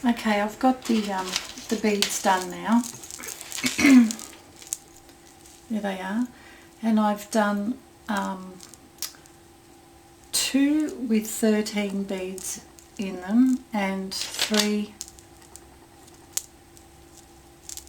Okay, I've got the beads done now. There they are. And I've done 2 with 13 beads in them and 3,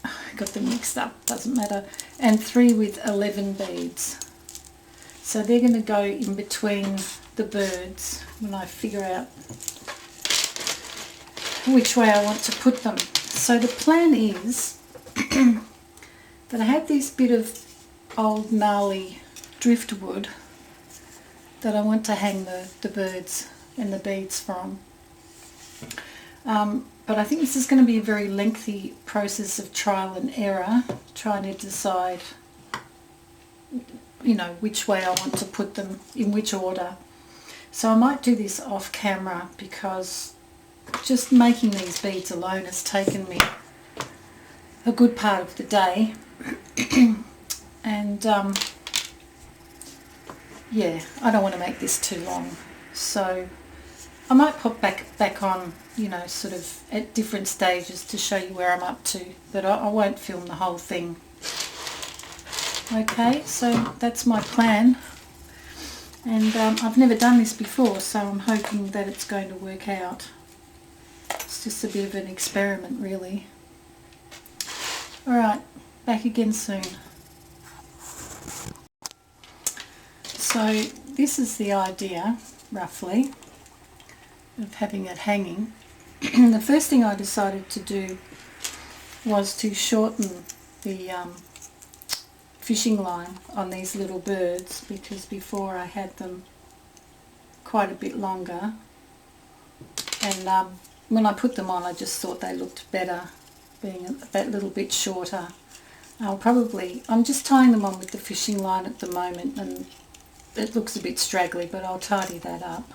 I got them mixed up, doesn't matter, and 3 with 11 beads. So they're going to go in between the birds when I figure out which way I want to put them. So the plan is that I have this bit of old gnarly driftwood that I want to hang the birds and the beads from. But I think this is going to be a very lengthy process of trial and error, trying to decide, you know, which way I want to put them, in which order. So I might do this off camera because just making these beads alone has taken me a good part of the day. And yeah, I don't want to make this too long, so I might pop back on, you know, sort of at different stages to show you where I'm up to, but I won't film the whole thing. Okay, so that's my plan, and I've never done this before, so I'm hoping that it's going to work out. It's just a bit of an experiment, really. Alright, back again soon. So this is the idea, roughly, of having it hanging. The first thing I decided to do was to shorten the fishing line on these little birds, because before I had them quite a bit longer, and when I put them on I just thought they looked better being that little bit shorter. I'm just tying them on with the fishing line at the moment, and it looks a bit straggly, but I'll tidy that up.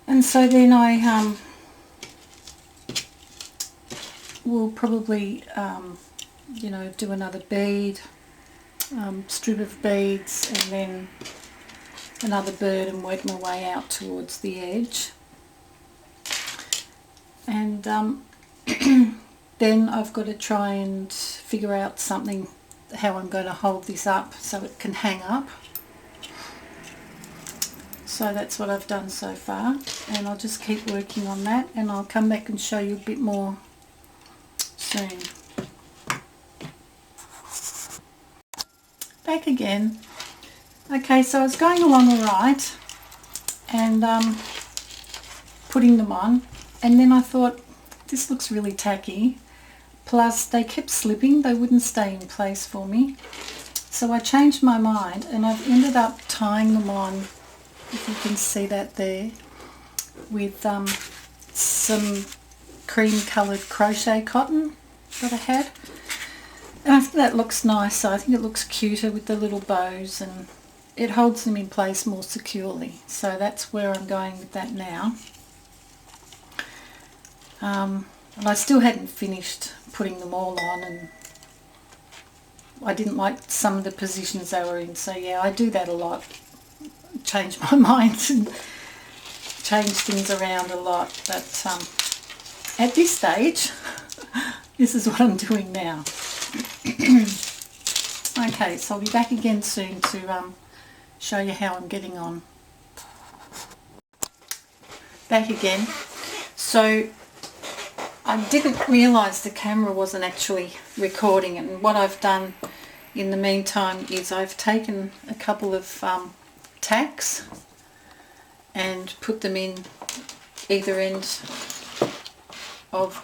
And so then I will probably you know, do another bead, strip of beads, and then another bird, and work my way out towards the edge. And then I've got to try and figure out something, how I'm going to hold this up so it can hang up. So that's what I've done so far, and I'll just keep working on that, and I'll come back and show you a bit more soon. Back again. Okay, so I was going along alright and putting them on, and then I thought, this looks really tacky, plus they kept slipping, they wouldn't stay in place for me. So I changed my mind, and I've ended up tying them on, if you can see that there, with some cream coloured crochet cotton that I had. And I think that looks nicer. I think it looks cuter with the little bows, and it holds them in place more securely. So that's where I'm going with that now. And I still hadn't finished putting them all on, and I didn't like some of the positions they were in. So yeah, I do that a lot. Change my mind and change things around a lot. But at this stage, this is what I'm doing now. Okay, so I'll be back again soon to show you how I'm getting on. Back again. So I didn't realise the camera wasn't actually recording, and what I've done in the meantime is I've taken a couple of tacks and put them in either end of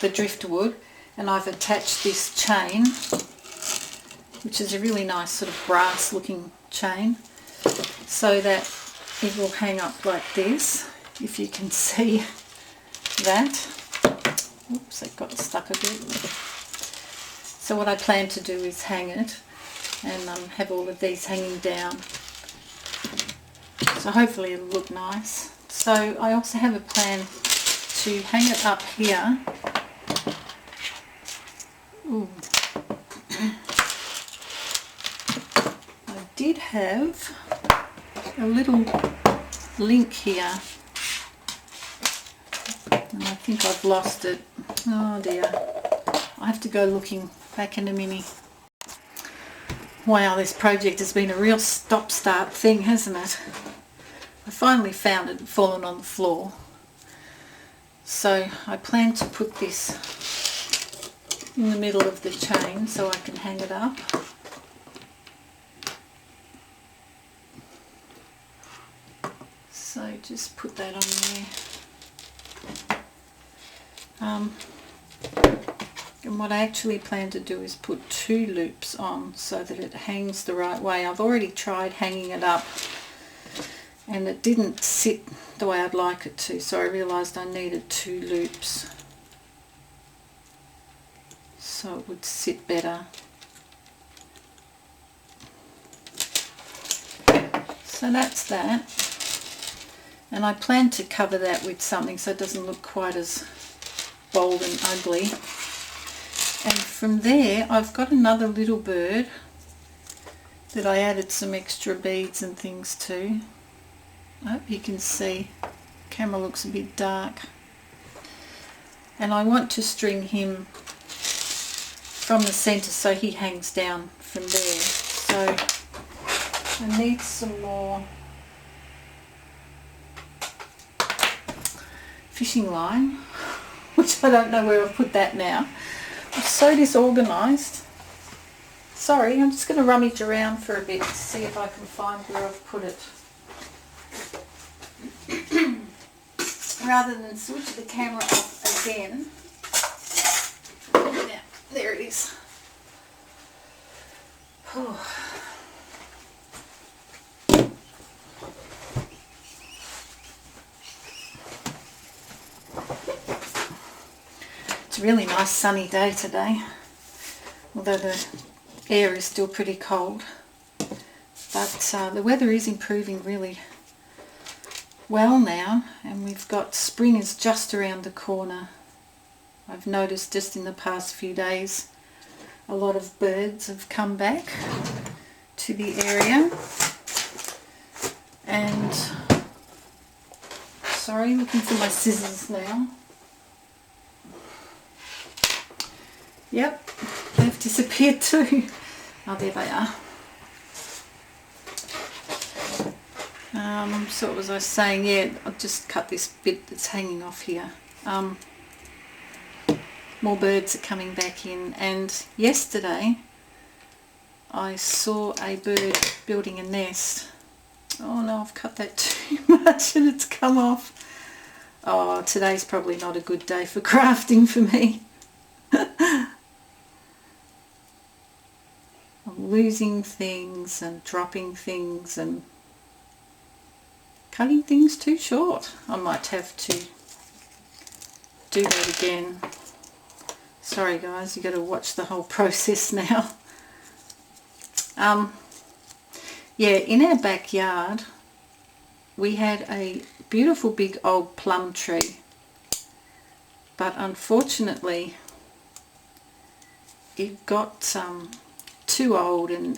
the driftwood, and I've attached this chain, which is a really nice sort of brass looking chain, so that it will hang up like this, if you can see that. Oops, it got stuck a bit. So what I plan to do is hang it, and have all of these hanging down. So hopefully it'll look nice. So I also have a plan to hang it up here. Ooh. I did have a little link here And I think I've lost it. Oh dear. I have to go looking back in a minute. Wow, this project has been a real stop-start thing, hasn't it? I finally found it fallen on the floor. So I plan to put this in the middle of the chain so I can hang it up. So just put that on there. And what I actually plan to do is put 2 loops on so that it hangs the right way. I've already tried hanging it up and it didn't sit the way I'd like it to, so I realised I needed 2 loops so it would sit better. So that's that, and I plan to cover that with something so it doesn't look quite as bold and ugly. And from there I've got another little bird that I added some extra beads and things to. I hope you can see. Camera looks a bit dark. And I want to string him from the centre so he hangs down from there. So I need some more fishing line, which I don't know where I've put that now. I'm so disorganised. Sorry, I'm just going to rummage around for a bit to see if I can find where I've put it. Rather than switch the camera off again. Yeah, there it is. It's a really nice sunny day today, although the air is still pretty cold. But the weather is improving really well now, and we've got spring is just around the corner. I've noticed just in the past few days a lot of birds have come back to the area. And sorry, looking for my scissors now. Yep, they've disappeared too. Oh, there they are. So what was I saying? Yeah, I'll just cut this bit that's hanging off here. More birds are coming back in, and yesterday I saw a bird building a nest. Oh no, I've cut that too much and it's come off. Oh, today's probably not a good day for crafting for me. I'm losing things and dropping things and cutting things too short. I might have to do that again. Sorry guys, you got to watch the whole process now. Yeah, in our backyard we had a beautiful big old plum tree, but unfortunately it got too old and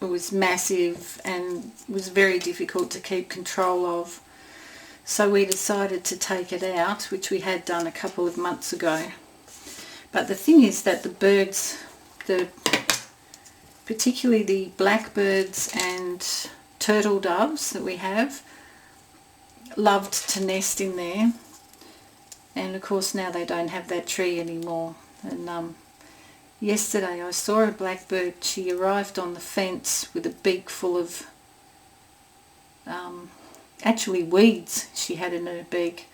it was massive and was very difficult to keep control of. So we decided to take it out, which we had done a couple of months ago. But the thing is that the birds, particularly the blackbirds and turtle doves that we have, loved to nest in there. And of course now they don't have that tree anymore. And yesterday I saw a blackbird. She arrived on the fence with a beak full of actually weeds she had in her beak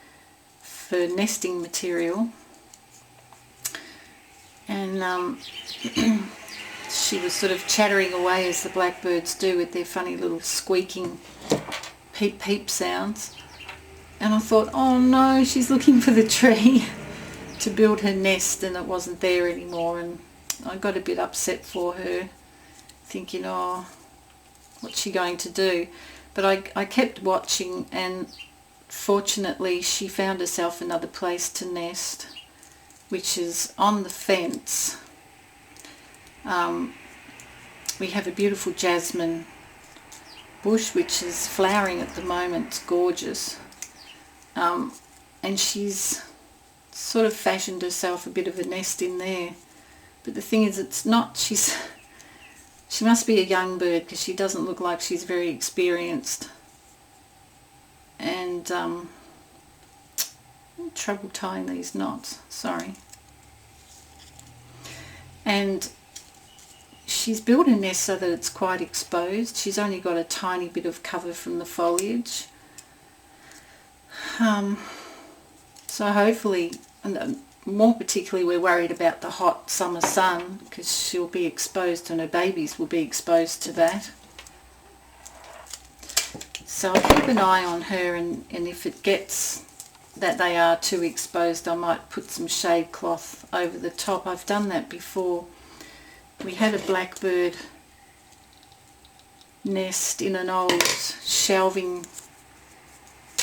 for nesting material, and she was sort of chattering away as the blackbirds do with their funny little squeaking peep peep sounds, and I thought, oh no, she's looking for the tree to build her nest and it wasn't there anymore. And I got a bit upset for her, thinking, oh, what's she going to do? But I kept watching, and fortunately she found herself another place to nest, which is on the fence. We have a beautiful jasmine bush which is flowering at the moment. It's gorgeous. and she's sort of fashioned herself a bit of a nest in there. But the thing is, it's not, she must be a young bird because she doesn't look like she's very experienced. And trouble tying these knots, sorry. And she's built a nest so that it's quite exposed. She's only got a tiny bit of cover from the foliage. So hopefully, and more particularly we're worried about the hot summer sun because she'll be exposed and her babies will be exposed to that. So I'll keep an eye on her, and if it gets that they are too exposed, I might put some shade cloth over the top. I've done that before. We had a blackbird nest in an old shelving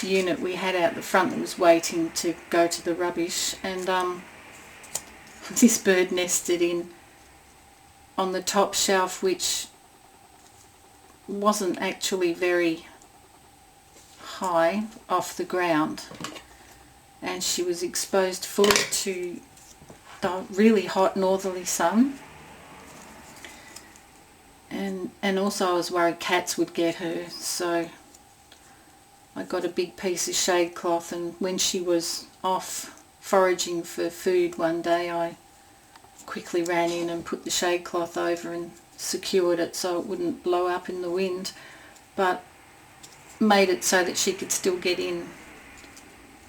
unit we had out the front that was waiting to go to the rubbish, and this bird nested in on the top shelf, which wasn't actually very high off the ground, and she was exposed fully to the really hot northerly sun, and also I was worried cats would get her, so I got a big piece of shade cloth, and when she was off foraging for food one day, I quickly ran in and put the shade cloth over and secured it so it wouldn't blow up in the wind, but made it so that she could still get in.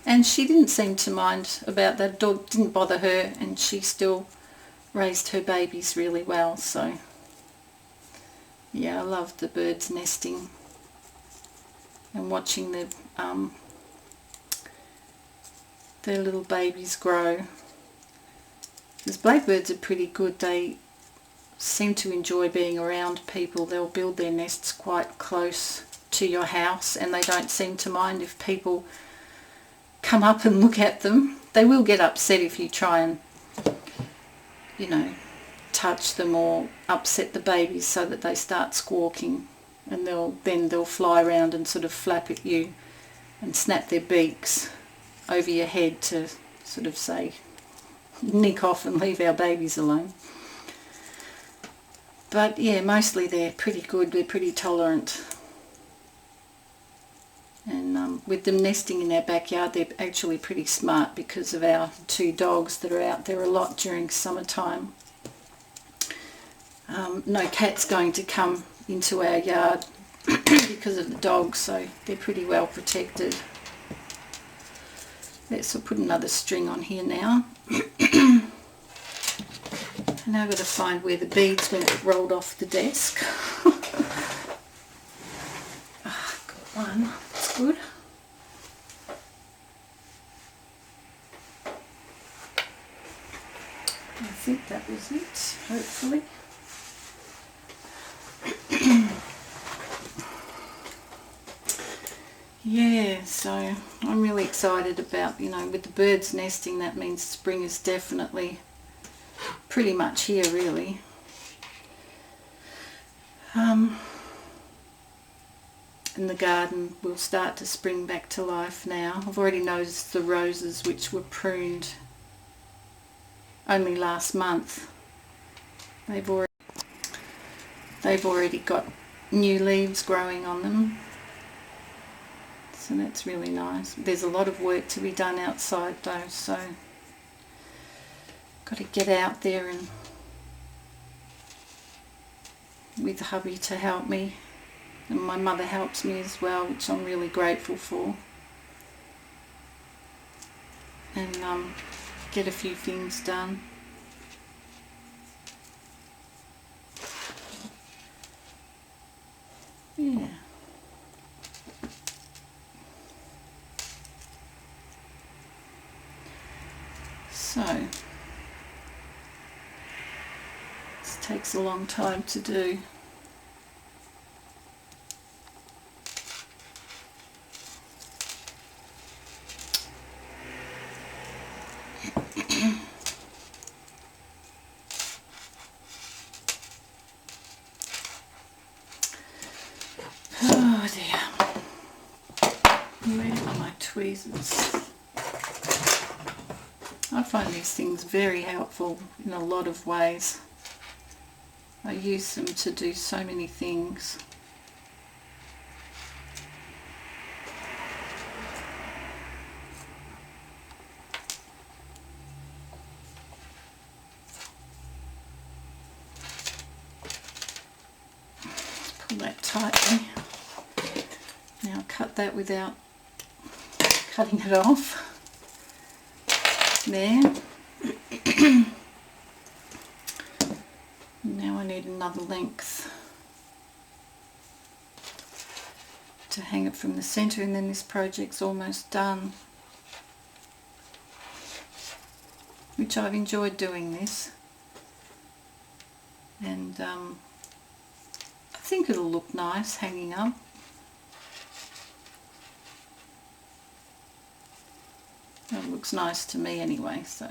And she didn't seem to mind about that. Dog didn't bother her, and she still raised her babies really well. So yeah, I loved the birds nesting and watching their little babies grow. Because blackbirds are pretty good. They seem to enjoy being around people. They'll build their nests quite close to your house, and they don't seem to mind if people come up and look at them. They will get upset if you try and, you know, touch them or upset the babies so that they start squawking, and they'll fly around and sort of flap at you and snap their beaks over your head to sort of say, nick off and leave our babies alone. But yeah, mostly they're pretty good, they're pretty tolerant. And with them nesting in our backyard, they're actually pretty smart because of our two dogs that are out there a lot during summertime. No cat's going to come into our yard because of the dogs, so they're pretty well protected. Let's put another string on here now. And now I've got to find where the beads went that rolled off the desk. Got one. That's good. I think that was it, hopefully. Yeah, so I'm really excited about, you know, with the birds nesting, that means spring is definitely pretty much here, really. And the garden will start to spring back to life now. I've already noticed the roses, which were pruned only last month. They've already got new leaves growing on them. So that's really nice. There's a lot of work to be done outside though, so got to get out there and with hubby to help me, and my mother helps me as well, which I'm really grateful for, and get a few things done. Yeah. So, this takes a long time to do. Oh dear. Where are my tweezers? find these things very helpful in a lot of ways. I use them to do so many things. Pull that tightly. Now cut that without cutting it off. There. Now I need another length to hang it from the centre, and then this project's almost done, which I've enjoyed doing this, and I think it'll look nice hanging up. It looks nice to me anyway, so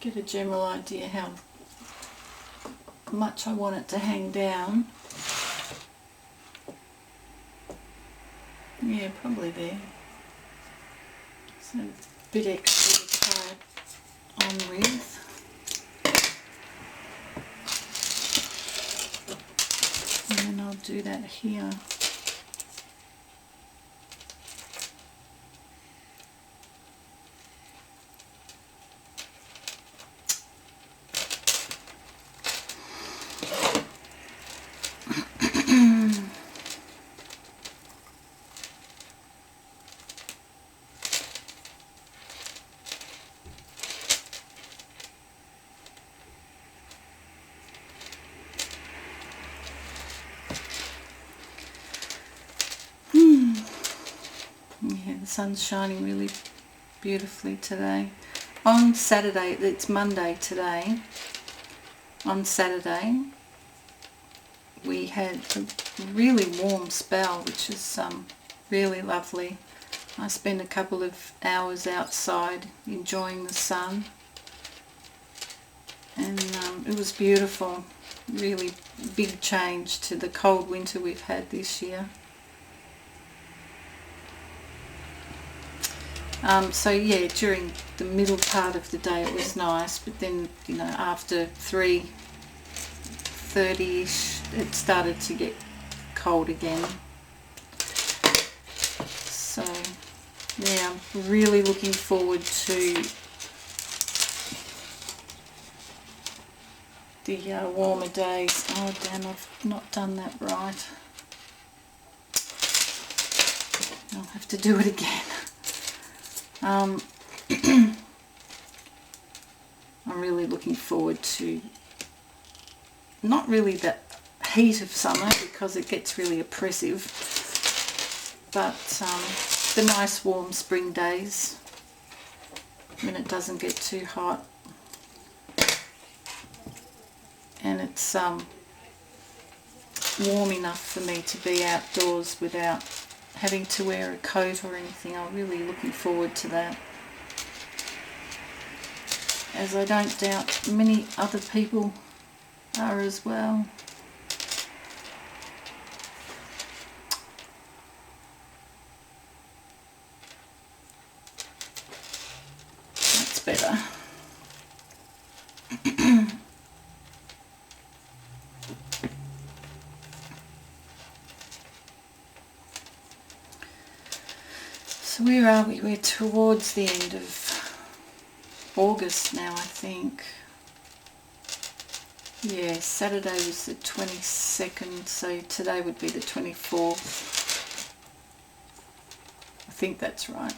get a general idea how much I want it to hang down. Yeah, probably there. So a bit extra to tie it on with. And then I'll do that here. Yeah, the sun's shining really beautifully today. On Saturday, it's Monday today, on Saturday we had a really warm spell, which is really lovely. I spent a couple of hours outside enjoying the sun, and it was beautiful. Really big change to the cold winter we've had this year. So yeah, during the middle part of the day it was nice, but then, you know, after 3:30ish it started to get cold again. So yeah, I'm really looking forward to the warmer days. Oh damn, I've not done that right. I'll have to do it again. I'm really looking forward to not really the heat of summer, because it gets really oppressive, but the nice warm spring days when it doesn't get too hot, and it's warm enough for me to be outdoors without having to wear a coat or anything. I'm really looking forward to that, as I don't doubt many other people are as well. That's better. So where are we? We're towards the end of August now, I think. Yeah, Saturday was the 22nd, so today would be the 24th. I think that's right.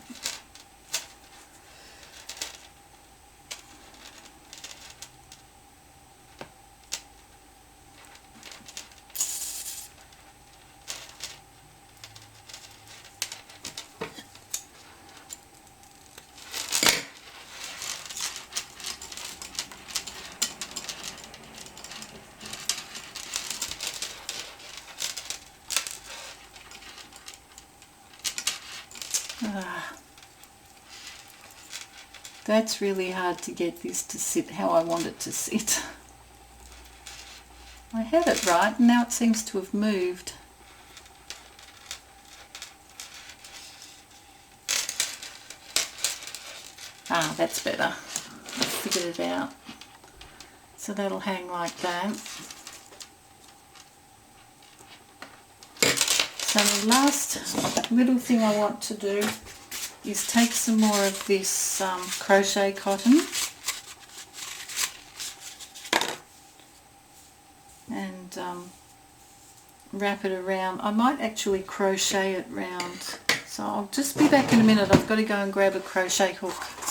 That's really hard to get this to sit how I want it to sit. I had it right and now it seems to have moved. Ah, that's better. I figured it out. So that'll hang like that. So the last little thing I want to do is take some more of this crochet cotton and wrap it around. I might actually crochet it round. So I'll just be back in a minute. I've got to go and grab a crochet hook.